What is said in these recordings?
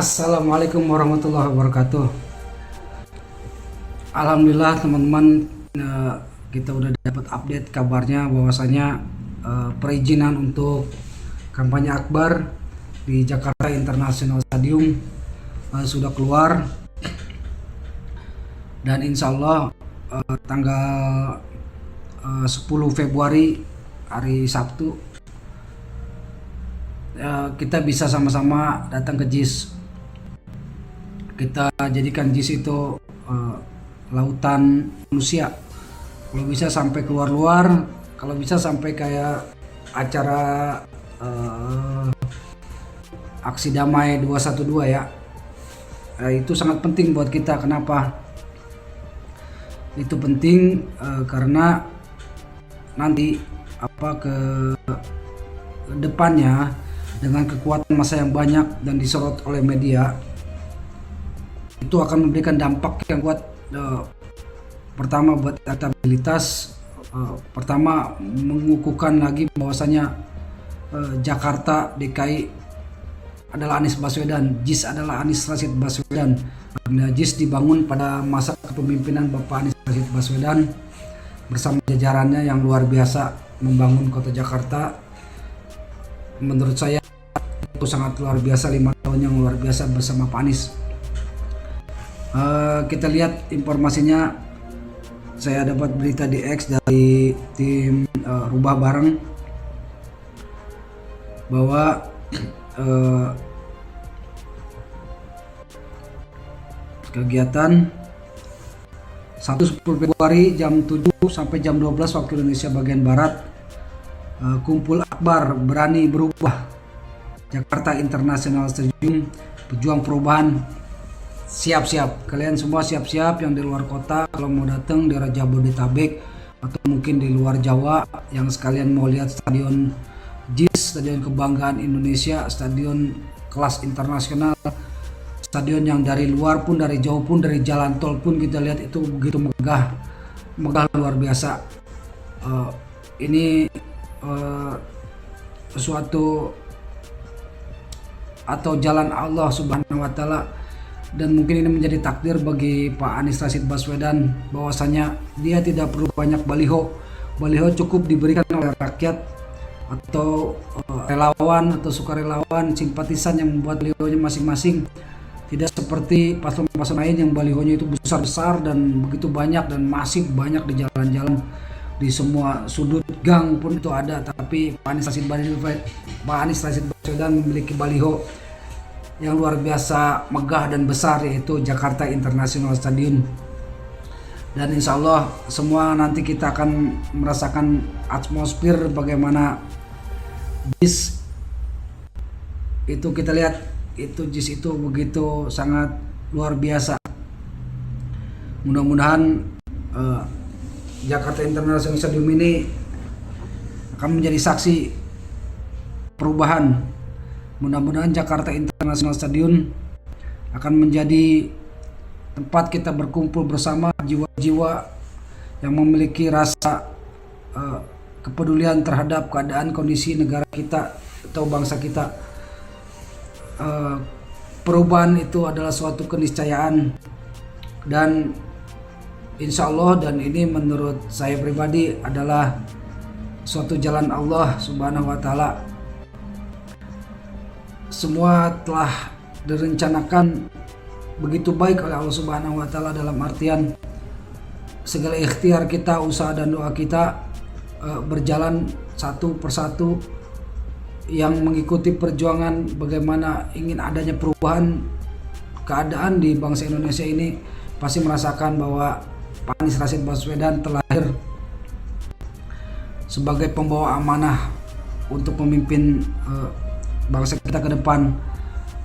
Assalamualaikum warahmatullahi wabarakatuh. Alhamdulillah teman-teman, kita udah dapat update kabarnya bahwasanya perizinan untuk kampanye akbar di Jakarta International Stadium sudah keluar, dan insya Allah tanggal 10 Februari hari Sabtu kita bisa sama-sama datang ke JIS. Kita jadikan JIS itu lautan manusia. Kalau bisa sampai keluar-luar, kalau bisa sampai kayak acara aksi damai 212 ya. Itu sangat penting buat kita. Kenapa? Itu penting karena nanti ke depannya dengan kekuatan massa yang banyak dan disorot oleh media, itu akan memberikan dampak yang kuat. Pertama buat elektabilitas, pertama mengukuhkan lagi bahwasanya Jakarta DKI adalah Anies Baswedan, JIS adalah Anies Rashid Baswedan. Karena JIS dibangun pada masa kepemimpinan Bapak Anies Rashid Baswedan bersama jajarannya yang luar biasa membangun kota Jakarta. Menurut saya itu sangat luar biasa, 5 tahun yang luar biasa bersama Pak Anies. Kita lihat informasinya, saya dapat berita di X dari tim Rubah Bareng bahwa kegiatan 1 Februari jam 7 sampai jam 12 waktu Indonesia bagian Barat, kumpul akbar berani berubah Jakarta International Stadium, pejuang perubahan. Siap-siap, kalian semua siap-siap yang di luar kota, kalau mau datang daerah Jabodetabek atau mungkin di luar Jawa yang sekalian mau lihat stadion JIS, stadion kebanggaan Indonesia, stadion kelas internasional, stadion yang dari luar pun, dari jauh pun, dari jalan tol pun kita lihat itu begitu megah luar biasa. Ini sesuatu atau jalan Allah Subhanahu wa Ta'ala, dan mungkin ini menjadi takdir bagi Pak Anies Rashid Baswedan bahwasanya dia tidak perlu banyak baliho cukup diberikan oleh rakyat atau relawan atau sukarelawan, simpatisan yang membuat balihonya masing-masing. Tidak seperti paslon-paslon lain yang balihonya itu besar-besar dan begitu banyak dan masif banyak di jalan-jalan, di semua sudut gang pun itu ada. Tapi Pak Anies Rashid Baswedan memiliki baliho yang luar biasa megah dan besar, yaitu Jakarta International Stadium. Dan insya Allah semua nanti kita akan merasakan atmosfer bagaimana JIS itu, kita lihat itu JIS itu begitu sangat luar biasa. Mudah-mudahan Jakarta International Stadium ini akan menjadi saksi perubahan. Mudah-mudahan Jakarta International Stadium akan menjadi tempat kita berkumpul bersama jiwa-jiwa yang memiliki rasa kepedulian terhadap keadaan kondisi negara kita atau bangsa kita. Perubahan itu adalah suatu keniscayaan, dan insya Allah, dan ini menurut saya pribadi adalah suatu jalan Allah Subhanahu wa Ta'ala. Semua telah direncanakan begitu baik oleh Allah Subhanahu wa Ta'ala, dalam artian segala ikhtiar kita, usaha dan doa kita berjalan satu persatu yang mengikuti perjuangan bagaimana ingin adanya perubahan keadaan di bangsa Indonesia ini. Pasti merasakan bahwa Pak Anies Rashid Baswedan terlahir sebagai pembawa amanah untuk memimpin bangsa kita ke depan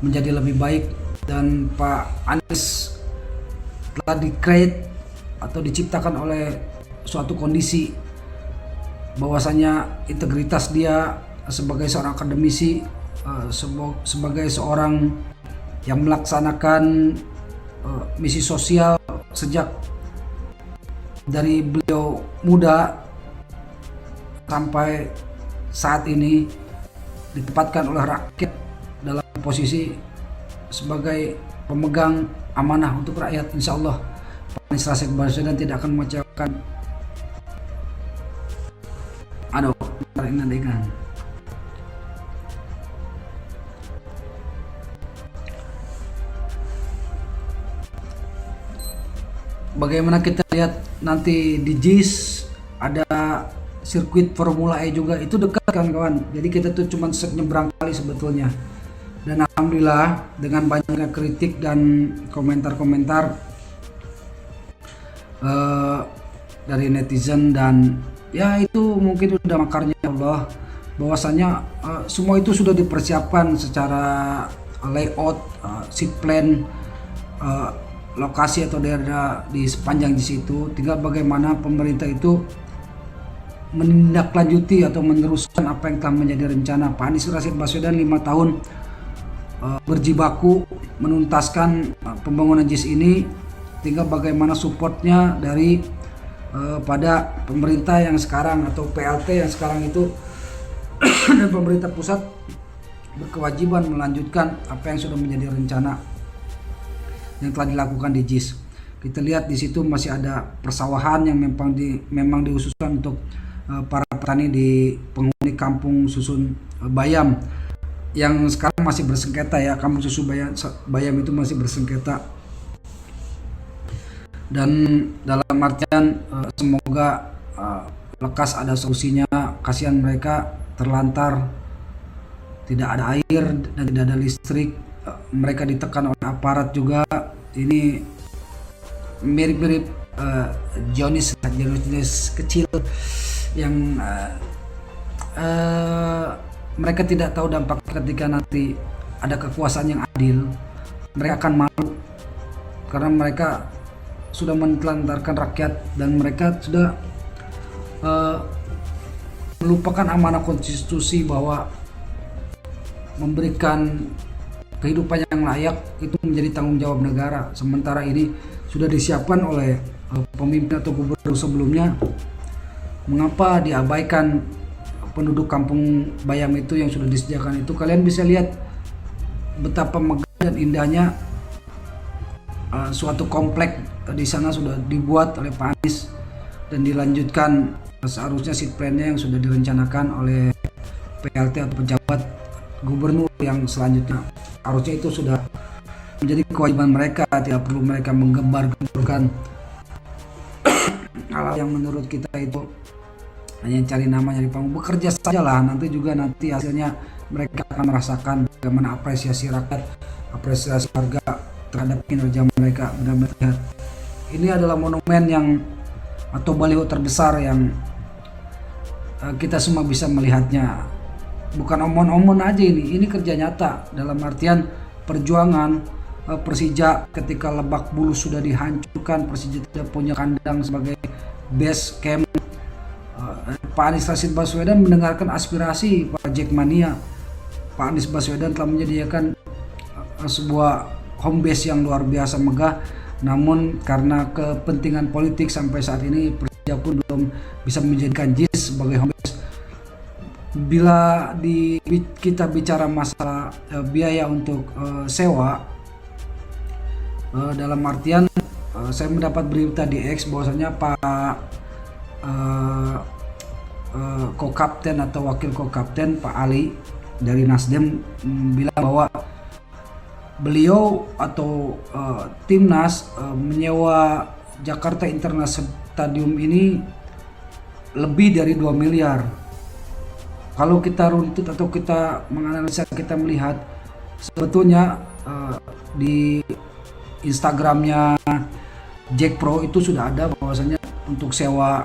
menjadi lebih baik. Dan Pak Anies telah di-create atau diciptakan oleh suatu kondisi bahwasanya integritas dia sebagai seorang akademisi, sebagai seorang yang melaksanakan misi sosial sejak dari beliau muda sampai saat ini, ditempatkan oleh rakyat dalam posisi sebagai pemegang amanah untuk rakyat, insya Allah Pak Anies Rashid Baswedan tidak akan mengecewakan. Aduh, ini kan. Bagaimana kita lihat nanti di JIS ada sirkuit Formula E juga, itu dekat kan kawan. Jadi kita tuh cuma nyebrang kali sebetulnya. Dan alhamdulillah dengan banyaknya kritik dan komentar-komentar dari netizen, dan ya itu mungkin udah makarnya Allah, bahwasanya semua itu sudah dipersiapkan secara layout, seat plan, lokasi atau daerah di sepanjang di situ. Tinggal bagaimana pemerintah itu menindaklanjuti atau meneruskan apa yang telah menjadi rencana Pak Anies Rashid Baswedan 5 tahun berjibaku menuntaskan pembangunan JIS ini. Tinggal bagaimana supportnya dari pada pemerintah yang sekarang atau PLT yang sekarang itu dan pemerintah pusat berkewajiban melanjutkan apa yang sudah menjadi rencana yang telah dilakukan di JIS. Kita lihat di situ masih ada persawahan yang memang dihususkan untuk para petani di penghuni kampung susun Bayam yang sekarang masih bersengketa ya. Kampung susun Bayam itu masih bersengketa, dan dalam artian semoga lekas ada solusinya. Kasihan mereka terlantar, tidak ada air dan tidak ada listrik. Mereka ditekan oleh aparat juga. Ini mirip-mirip Zionis kecil yang mereka tidak tahu dampak ketika nanti ada kekuasaan yang adil. Mereka akan malu karena mereka sudah menelantarkan rakyat dan mereka sudah melupakan amanah konstitusi bahwa memberikan kehidupan yang layak itu menjadi tanggung jawab negara. Sementara ini sudah disiapkan oleh pemimpin atau gubernur sebelumnya. Mengapa diabaikan penduduk kampung Bayam itu yang sudah disediakan itu? Kalian bisa lihat betapa megah dan indahnya suatu komplek di sana sudah dibuat oleh Pak Anies dan dilanjutkan. Seharusnya seat plan-nya yang sudah direncanakan oleh PLT atau pejabat gubernur yang selanjutnya, harusnya itu sudah menjadi kewajiban mereka. Tidak perlu mereka menggembar-gemburkan hal yang menurut kita itu hanya cari nama, nyari panggung. Bekerja sajalah, nanti hasilnya mereka akan merasakan bagaimana apresiasi rakyat, apresiasi warga terhadap kinerja mereka. Benar-benar lihat, ini adalah monumen yang atau baliho terbesar yang kita semua bisa melihatnya. Bukan omon-omon aja, ini kerja nyata, dalam artian perjuangan Persija ketika Lebak Bulus sudah dihancurkan, Persija tidak punya kandang sebagai base camp. Pak Anies Rashid Baswedan mendengarkan aspirasi para Jackmania. Pak Anies Baswedan telah menyediakan sebuah home base yang luar biasa megah, namun karena kepentingan politik sampai saat ini Persija pun belum bisa menjadikan JIS sebagai home base. Bila kita bicara masalah biaya untuk sewa, dalam artian saya mendapat berita di X bahwasanya Pak Ko-Kapten atau Wakil Ko-Kapten Pak Ali dari Nasdem bilang bahwa beliau atau timnas menyewa Jakarta International Stadium ini lebih dari 2 miliar. Kalau kita runtut atau kita menganalisa, kita melihat sebetulnya di Instagramnya Jack Pro itu sudah ada bahwasanya untuk sewa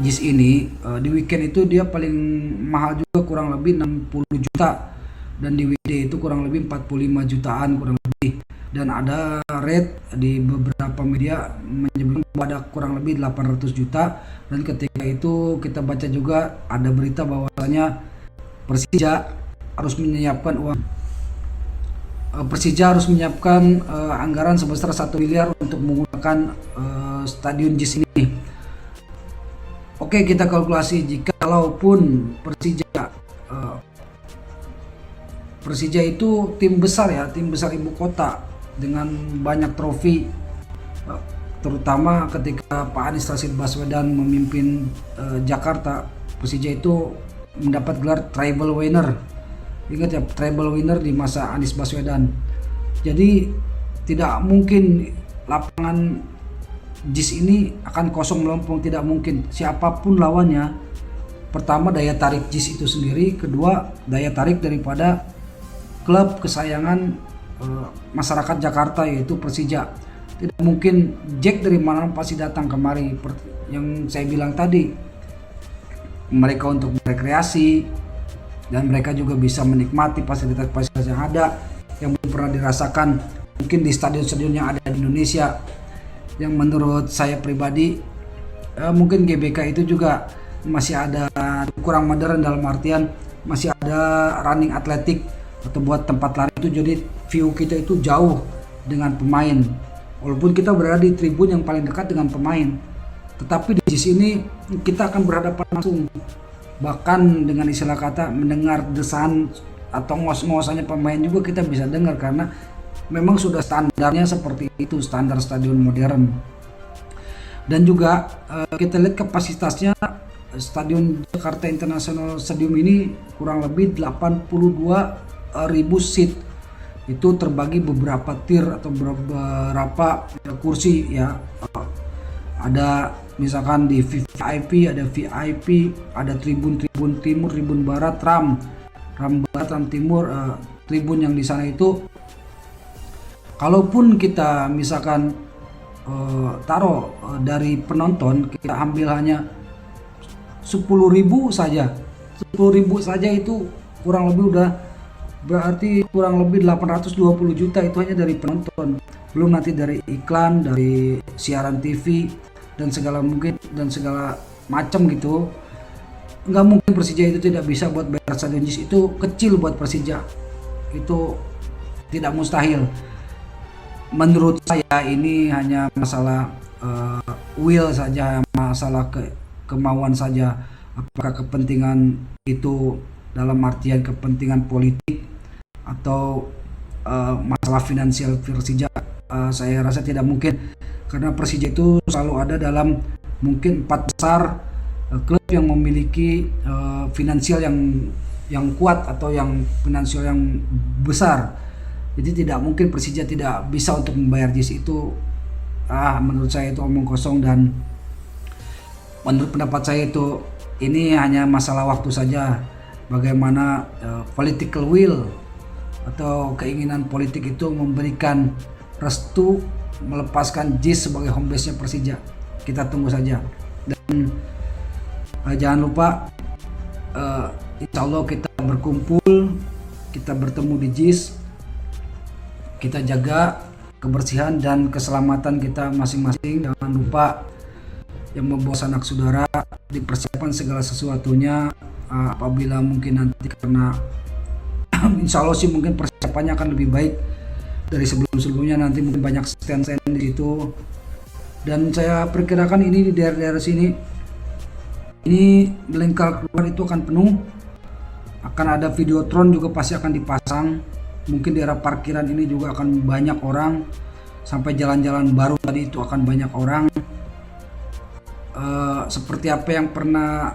JIS ini di weekend itu dia paling mahal juga, kurang lebih 60 juta, dan di weekday itu kurang lebih 45 jutaan kurang lebih. Dan ada rate di beberapa media menyebutkan bahwa ada kurang lebih 800 juta. Dan ketika itu kita baca juga ada berita bahwasanya Persija harus menyiapkan uang. Persija harus menyiapkan anggaran sebesar 1 miliar untuk menggunakan stadion JIS ini. Oke, kita kalkulasi jika walaupun Persija Persija itu tim besar ya, tim besar ibu kota dengan banyak trofi, terutama ketika Pak Anies Rashid Baswedan memimpin Jakarta. Persija itu mendapat gelar treble winner. Ingat ya, treble winner di masa Anies Baswedan. Jadi tidak mungkin lapangan JIS ini akan kosong melompong, tidak mungkin. Siapapun lawannya, pertama daya tarik JIS itu sendiri, kedua daya tarik daripada klub kesayangan masyarakat Jakarta yaitu Persija. Tidak mungkin Jack dari mana pasti datang kemari. Yang saya bilang tadi, mereka untuk rekreasi dan mereka juga bisa menikmati fasilitas-fasilitas yang ada yang belum pernah dirasakan mungkin di stadion-stadion yang ada di Indonesia. Yang menurut saya pribadi mungkin GBK itu juga masih ada kurang modern, dalam artian masih ada running atletik atau buat tempat lari itu, jadi view kita itu jauh dengan pemain walaupun kita berada di tribun yang paling dekat dengan pemain, tetapi di JIS ini kita akan berhadapan langsung, bahkan dengan istilah kata mendengar desahan atau ngos-ngosannya pemain juga kita bisa dengar karena memang sudah standarnya seperti itu, standar stadion modern. Dan juga kita lihat kapasitasnya, Stadion Jakarta International Stadium ini kurang lebih 82.000 seat. Itu terbagi beberapa tier atau beberapa kursi ya. Ada misalkan di VIP, ada VIP, ada tribun timur, tribun barat, ram barat, ram timur. Tribun yang di sana itu, kalaupun kita misalkan taruh dari penonton, kita ambil hanya 10.000 saja. 10.000 saja itu kurang lebih udah berarti kurang lebih 820 juta, itu hanya dari penonton. Belum nanti dari iklan, dari siaran TV dan segala macam gitu. Nggak mungkin Persija itu tidak bisa buat bayar stadion JIS, itu kecil buat Persija. Itu tidak mustahil. Menurut saya ini hanya masalah will saja, masalah kemauan saja. Apakah kepentingan itu dalam artian kepentingan politik atau masalah finansial Persija, saya rasa tidak mungkin, karena Persija itu selalu ada dalam mungkin 4 besar klub yang memiliki finansial yang kuat atau yang finansial yang besar. Jadi tidak mungkin Persija tidak bisa untuk membayar JIS itu. Menurut saya itu omong kosong, dan menurut pendapat saya itu ini hanya masalah waktu saja. Bagaimana political will atau keinginan politik itu memberikan restu melepaskan JIS sebagai home base-nya Persija. Kita tunggu saja. Dan jangan lupa insya Allah kita berkumpul, kita bertemu di JIS. Kita jaga kebersihan dan keselamatan kita masing-masing. Jangan lupa yang membawa sanak saudara dipersiapkan segala sesuatunya, apabila mungkin nanti, karena insya Allah sih mungkin persiapannya akan lebih baik dari sebelum-sebelumnya. Nanti mungkin banyak stand-stand di situ, dan saya perkirakan ini di daerah-daerah sini ini melingkar keluar itu akan penuh. Akan ada videotron juga pasti akan dipasang. Mungkin daerah parkiran ini juga akan banyak orang, sampai jalan-jalan baru tadi itu akan banyak orang. Seperti apa yang pernah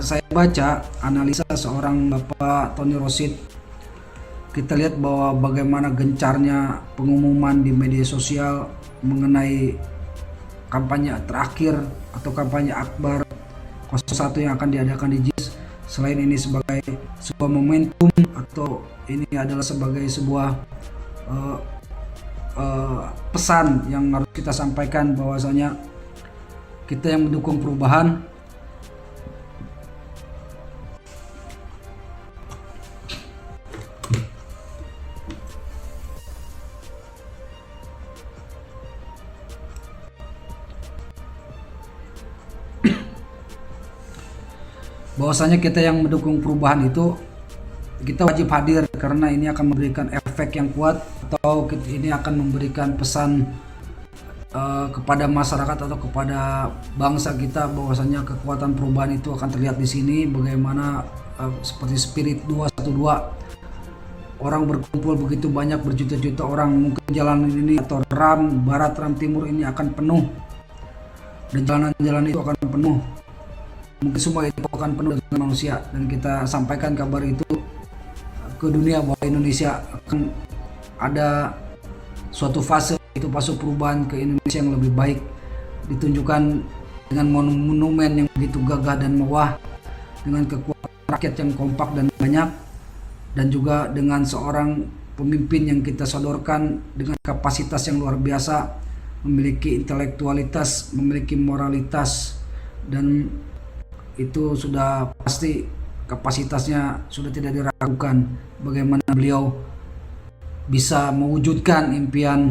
saya baca analisa seorang Bapak Tony Rosid, kita lihat bahwa bagaimana gencarnya pengumuman di media sosial mengenai kampanye terakhir atau kampanye akbar 01 yang akan diadakan di JIS. Selain ini sebagai sebuah momentum, atau ini adalah sebagai sebuah pesan yang harus kita sampaikan, bahwasanya kita yang mendukung perubahan itu kita wajib hadir, karena ini akan memberikan efek yang kuat, atau ini akan memberikan pesan kepada masyarakat atau kepada bangsa kita, bahwasanya kekuatan perubahan itu akan terlihat di sini. Bagaimana seperti spirit 212 orang berkumpul begitu banyak, berjuta-juta orang, mungkin jalan ini atau ram barat, ram timur ini akan penuh, dan jalan-jalan itu akan penuh, mungkin semua itu akan penuh dengan manusia. Dan kita sampaikan kabar itu ke dunia bahwa Indonesia akan ada suatu fase, itu fase perubahan ke Indonesia yang lebih baik, ditunjukkan dengan monumen yang begitu gagah dan mewah, dengan kekuatan rakyat yang kompak dan banyak, dan juga dengan seorang pemimpin yang kita sodorkan dengan kapasitas yang luar biasa, memiliki intelektualitas, memiliki moralitas, dan itu sudah pasti kapasitasnya sudah tidak diragukan. Bagaimana beliau bisa mewujudkan impian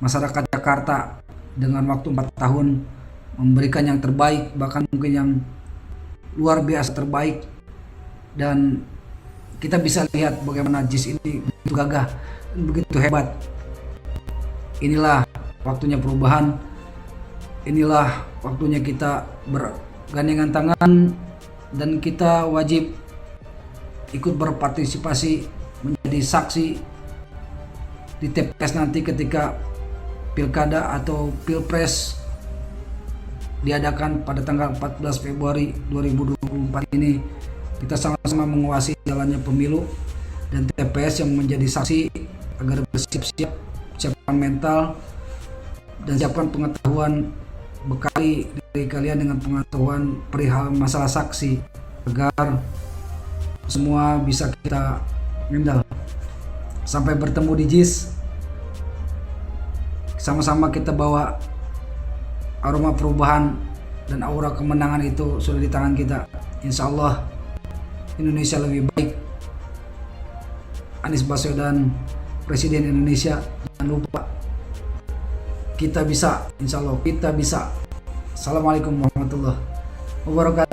masyarakat Jakarta dengan waktu 4 tahun, memberikan yang terbaik, bahkan mungkin yang luar biasa terbaik. Dan kita bisa lihat bagaimana JIS ini begitu gagah dan begitu hebat. Inilah waktunya perubahan, inilah waktunya kita bergandengan tangan, dan kita wajib ikut berpartisipasi menjadi saksi di TPS nanti ketika pilkada atau pilpres diadakan pada tanggal 14 Februari 2024 ini. Kita sama-sama menguasai jalannya pemilu, dan TPS yang menjadi saksi agar bersiap-siap, siapkan mental dan siapkan pengetahuan, bekali dari kalian dengan pengetahuan perihal masalah saksi agar semua bisa kita handle. Sampai bertemu di JIS, sama-sama kita bawa aroma perubahan dan aura kemenangan itu sudah di tangan kita. Insya Allah Indonesia lebih baik. Anies Baswedan Presiden Indonesia, jangan lupa kita bisa, insya Allah kita bisa. Assalamualaikum warahmatullahi wabarakatuh.